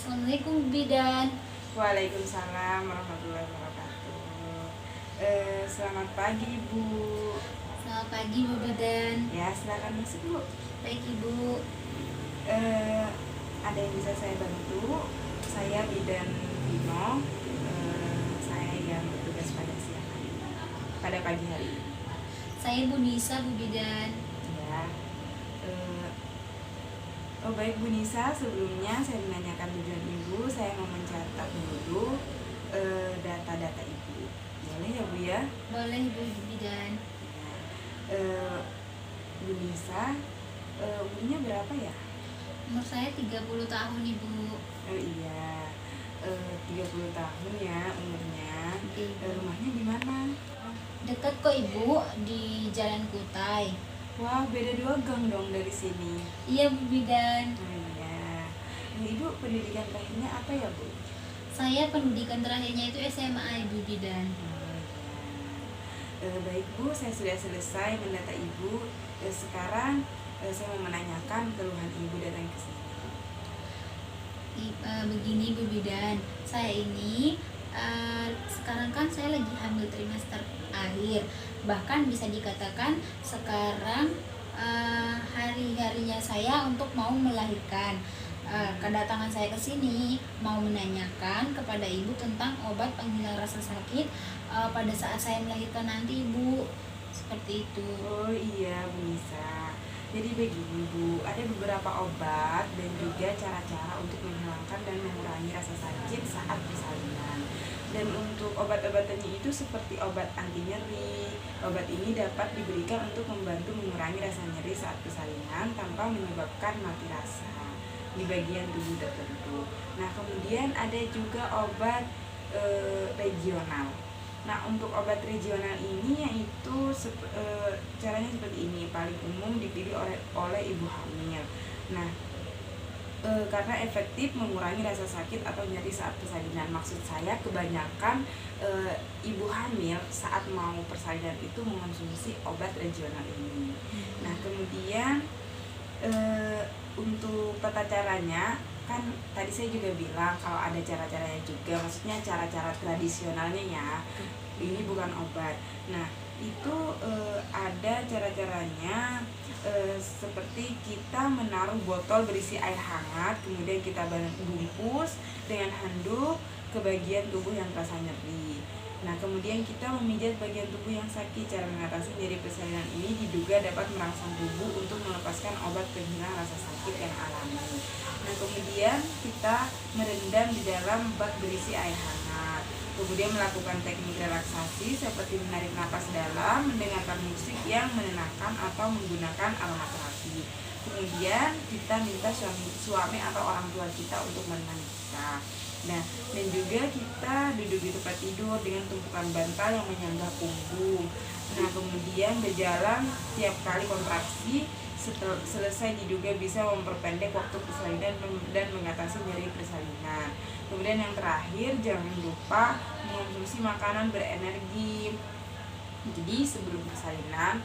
Assalamualaikum Bidan. Waalaikumsalam warahmatullahi wabarakatuh. Selamat pagi Ibu. Selamat pagi Bu Bidan. Ya, silakan masuk Bu. Baik Ibu. Eh, ada yang bisa saya bantu? Saya Bidan Vino. Saya yang bertugas pada siang hari, pada pagi hari ini. Saya Bu Nisa Bu Bidan. Ya. Eh, oh baik Bu Nisa, sebelumnya saya menanyakan tujuan Ibu. Saya mau mencatat dulu data-data Ibu. Boleh ya Bu ya? Boleh Bu Bidan. Ya. Bu Nisa, umurnya berapa ya? Umur saya 30 tahun Ibu. Oh iya, 30 tahun ya umurnya. Oke, Ibu. Rumahnya di mana? Dekat kok Ibu, di Jalan Kutai. Wah, beda 2 gang dong dari sini. Iya Bu Bidan. Oh iya. Ibu pendidikan terakhirnya apa ya Bu? Saya pendidikan terakhirnya itu SMA Ibu Bidan. Oh iya. Baik Bu, saya sudah selesai mendata Ibu. Sekarang saya mau menanyakan keluhan Ibu datang ke sini. Begini Bu Bidan, saya ini sekarang kan saya lagi hamil trimester akhir, bahkan bisa dikatakan sekarang hari-harinya saya untuk mau melahirkan. Kedatangan saya ke sini mau menanyakan kepada ibu tentang obat penghilang rasa sakit pada saat saya melahirkan nanti Ibu, seperti itu. Oh iya Bu Nisa. Jadi begini Bu, ada beberapa obat dan juga cara-cara untuk menghilangkan dan mengurangi rasa sakit saat persalinan. Dan untuk obat-obatannya itu seperti obat anti nyeri. Obat ini dapat diberikan untuk membantu mengurangi rasa nyeri saat persalinan tanpa menyebabkan mati rasa di bagian tubuh tertentu. Nah, kemudian ada juga obat regional. Nah, untuk obat regional ini yaitu caranya seperti ini, paling umum dipilih oleh ibu hamil. Nah, karena efektif mengurangi rasa sakit atau nyeri saat persalinan. Maksud saya kebanyakan ibu hamil saat mau persalinan itu mengonsumsi obat regional ini. Nah, kemudian untuk tata caranya, kan tadi saya juga bilang kalau ada cara-caranya juga, maksudnya cara-cara tradisionalnya ya, ini bukan obat. Nah, itu ada cara-caranya, seperti kita menaruh botol berisi air hangat, kemudian kita bungkus dengan handuk ke bagian tubuh yang terasa nyeri. Nah, kemudian kita memijat bagian tubuh yang sakit. Cara mengatasi nyeri persalinan ini diduga dapat merangsang tubuh untuk melepaskan obat penghilang rasa sakit yang alami. Nah, kemudian kita merendam di dalam bak berisi air hangat. Kemudian melakukan teknik relaksasi seperti menarik napas dalam, mendengarkan musik yang menenangkan atau menggunakan aromaterapi. Kemudian kita minta suami atau orang tua kita untuk menemani kita. Nah, dan juga kita duduk di tempat tidur dengan tumpukan bantal yang menyangga punggung. Nah, kemudian berjalan tiap kali kontraksi. Selesai diduga bisa memperpendek waktu persalinan dan mengatasi nyeri persalinan. Kemudian yang terakhir, jangan lupa mengonsumsi makanan berenergi. Jadi sebelum persalinan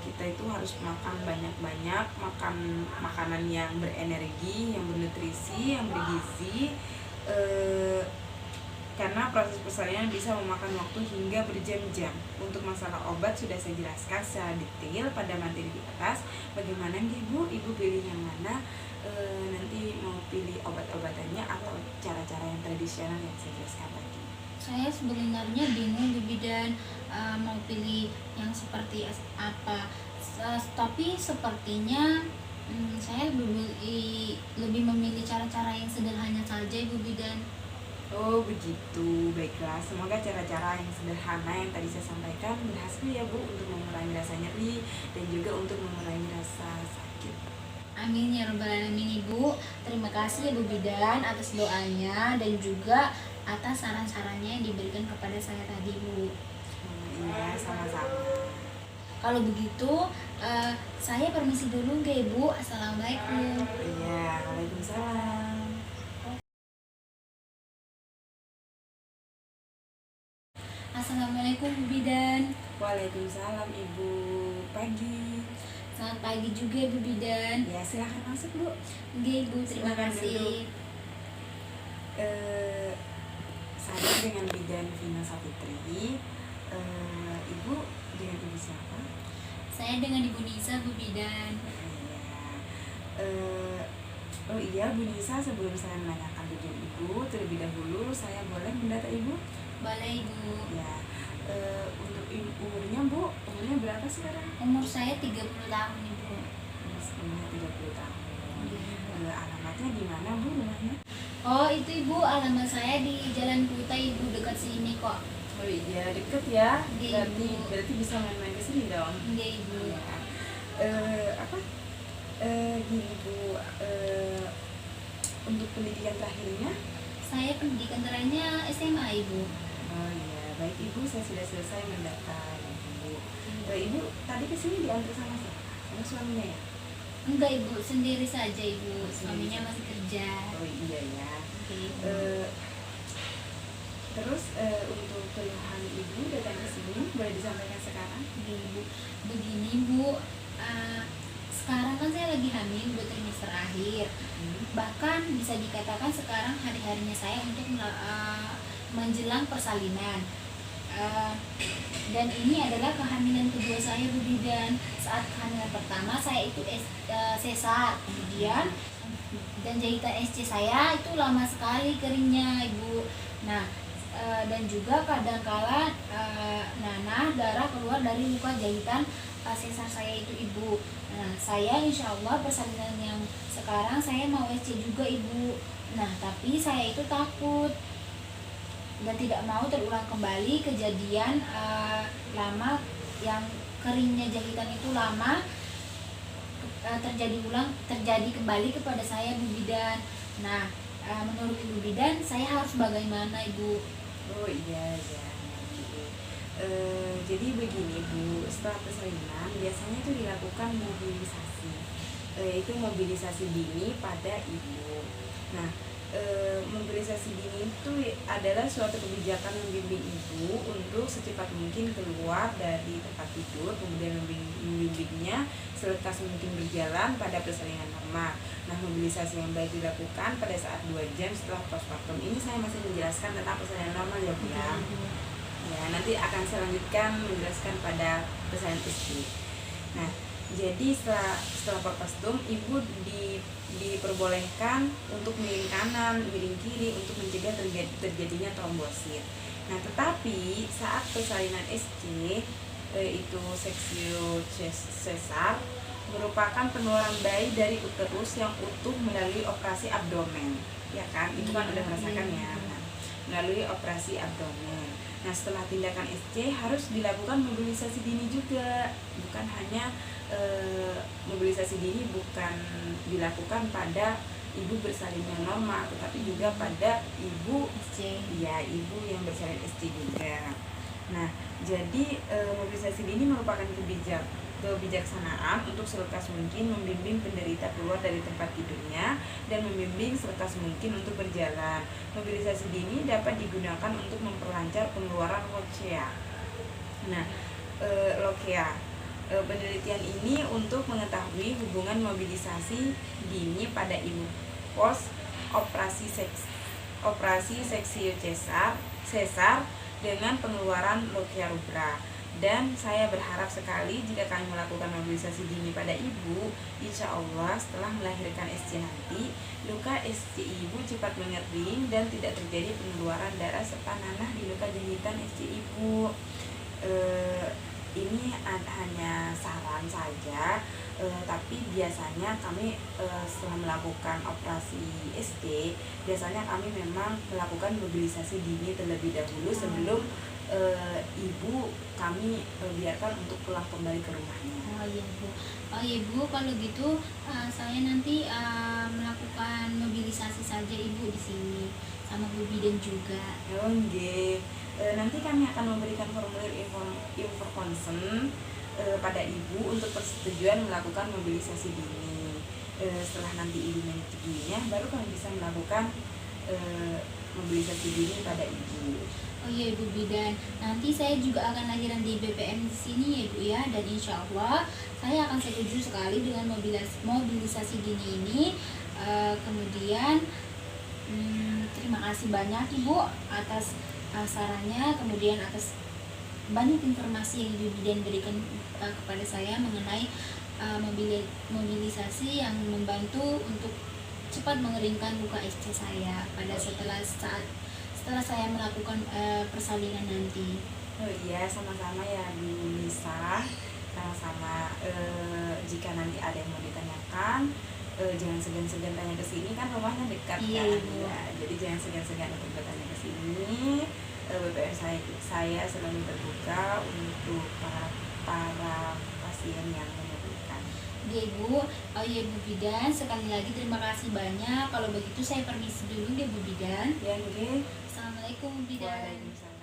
kita itu harus makan banyak-banyak, makan makanan yang berenergi, yang bernutrisi, yang bergizi, karena proses persalinan bisa memakan waktu hingga berjam-jam. Untuk masalah obat sudah saya jelaskan secara detail pada materi di atas. Bagaimana nih Bu? Ibu pilih yang mana? Nanti mau pilih obat-obatannya atau cara-cara yang tradisional yang saya jelaskan tadi? Saya sebenarnya bingung Bu Bidan, mau pilih yang seperti apa. Tapi sepertinya saya lebih memilih cara-cara yang sederhana saja Bu Bidan. Oh begitu, baiklah. Semoga cara-cara yang sederhana yang tadi saya sampaikan berhasil ya Bu untuk mengurangi rasa nyeri dan juga untuk mengurangi rasa sakit. Amin ya robbal alamin Ibu. Terima kasih ya Bu Bidan atas doanya dan juga atas saran-sarannya yang diberikan kepada saya tadi Bu. Iya, sama-sama. Kalau begitu saya permisi dulu nggak Ibu. Assalamualaikum. Iya, waalaikumsalam. Assalamualaikum Bu Bidan. Waalaikumsalam Ibu. Pagi. Selamat pagi juga Bu Bidan. Ya, silahkan masuk Bu. Nggih Bu, terima Silakan kasih. duduk. Eh, saya dengan Bidan Vina Savitri. Ibu dengan ibu siapa? Saya dengan Ibu Nisa, Bu Bidan. Oh iya, Bu Nisa, sebelum saya menanyakan tujuan Ibu, terlebih dahulu saya boleh mendata Ibu? Boleh Ibu. Ya. Untuk umurnya Bu, umurnya berapa sekarang? Umur saya 30 tahun Ibu. Umurnya 30 tahun. Iya. Alamatnya di mana Bu rumahnya? Oh itu Ibu, alamat saya di Jalan Kuta Ibu, dekat sini kok. Oh iya, deket ya. Iya, Berarti bisa main-main ke sini dong. Iya Ibu. Ya. Gini Bu, untuk pendidikan terakhirnya? Saya pendidikan terakhirnya SMA Ibu. Oh iya, baik Ibu, saya sudah selesai mendata Ibu. Ibu tadi ke sini diantar sama siapa? Sama suaminya ya? Enggak Ibu, sendiri saja Ibu. Suaminya masih kerja. Oh iya ya. Oke, Ibu. Terus untuk keluhan Ibu datang ke sini boleh disampaikan sekarang? Oke, Ibu. Begini Bu, sekarang kan saya lagi hamil, udah trimester akhir. Bahkan bisa dikatakan sekarang hari-harinya saya untuk menjelang persalinan. Dan ini adalah kehamilan kedua saya Bu Bidan. Saat kehamilan pertama saya itu sesar, kemudian dan jahitan SC saya itu lama sekali keringnya Ibu. Nah, dan juga kadangkala nanah darah keluar dari luka jahitan sesar saya itu Ibu. Nah, saya insya Allah persalinan yang sekarang saya mau SC juga Ibu. Nah, tapi saya itu takut dan tidak mau terulang kembali kejadian lama yang keringnya jahitan itu lama terjadi kembali kepada saya Bu Bidan. Nah, menurut Ibu Bidan saya harus bagaimana Ibu? Oh iya ya. Jadi begini Bu, setelah persalinan biasanya itu dilakukan mobilisasi, itu mobilisasi dini pada ibu. Nah, mobilisasi dini itu adalah suatu kebijakan membimbing ibu untuk secepat mungkin keluar dari tempat tidur, kemudian membimbingnya selekas mungkin berjalan pada persalinan normal. Nah, mobilisasi yang baik dilakukan pada saat 2 jam setelah postpartum. Ini saya masih menjelaskan tentang persalinan normal ya Bu ya. Ya, nanti akan saya lanjutkan menjelaskan pada persalinan istri. Nah, jadi setelah postpartum ibu diperbolehkan untuk miring kanan, miring kiri untuk mencegah terjadinya trombosit. Nah, tetapi saat persalinan SC itu seksio sesar merupakan penularan bayi dari uterus yang utuh melalui operasi abdomen, ya kan? Itu kan udah merasakan ya. Nah, melalui operasi abdomen. Nah, setelah tindakan SC harus dilakukan mobilisasi dini juga, bukan hanya mobilisasi dini bukan dilakukan pada ibu bersalin normal, tetapi juga pada ibu SC. Ya, ibu yang bersalin SC juga. Nah, jadi mobilisasi dini merupakan kebijaksanaan untuk selekas mungkin membimbing penderita keluar dari tempat tidurnya dan membimbing selekas mungkin untuk berjalan. Mobilisasi dini dapat digunakan untuk memperlancar pengeluaran lokea. Nah, lokea, penelitian ini untuk mengetahui hubungan mobilisasi dini pada ibu pos operasi seksio sesar dengan pengeluaran lokea rubra. Dan saya berharap sekali jika kami melakukan mobilisasi dini pada ibu, insya Allah setelah melahirkan SC nanti, luka SC ibu cepat mengering dan tidak terjadi pengeluaran darah serta nanah di luka jahitan SC ibu. Ini hanya saran saja, tapi biasanya kami setelah melakukan operasi SC, biasanya kami memang melakukan mobilisasi dini terlebih dahulu sebelum ibu kami biarkan untuk pulang kembali ke rumahnya. Oh iya Bu. Oh iya Bu, kalau gitu saya nanti melakukan mobilisasi saja Ibu di sini sama Bu Bidan juga. Oke. Nanti kami akan memberikan formulir info consent pada ibu untuk persetujuan melakukan mobilisasi dini. Setelah nanti ibu menyetujuinya, baru kami bisa melakukan mobilisasi dini pada ibu. Oh iya Ibu Bidan, nanti saya juga akan lahiran di BPM di sini ya Bu ya, dan insya Allah saya akan setuju sekali dengan mobilisasi dini ini. Kemudian Terima kasih banyak Ibu atas sarannya, kemudian atas banyak informasi yang Ibu Bidan berikan kepada saya mengenai mobilisasi yang membantu untuk cepat mengeringkan luka SC saya setelah saya melakukan persalinan nanti. Oh iya, sama-sama ya Bu Nisa. Sama-sama, jika nanti ada yang mau ditanyakan, jangan segan-segan tanya ke sini, kan rumahnya dekat. Iya, kan Ibu. ya, jadi jangan segan-segan untuk bertanya ke sini. BPR saya selalu terbuka untuk para pasien yang memerlukan. Ya Ibu, ya Bu Bidan, sekali lagi terima kasih banyak. Kalau begitu saya permisi dulu ya Bu Bidan. Ya, oke. Assalamualaikum Bu Bidan. Waalaikumsalam.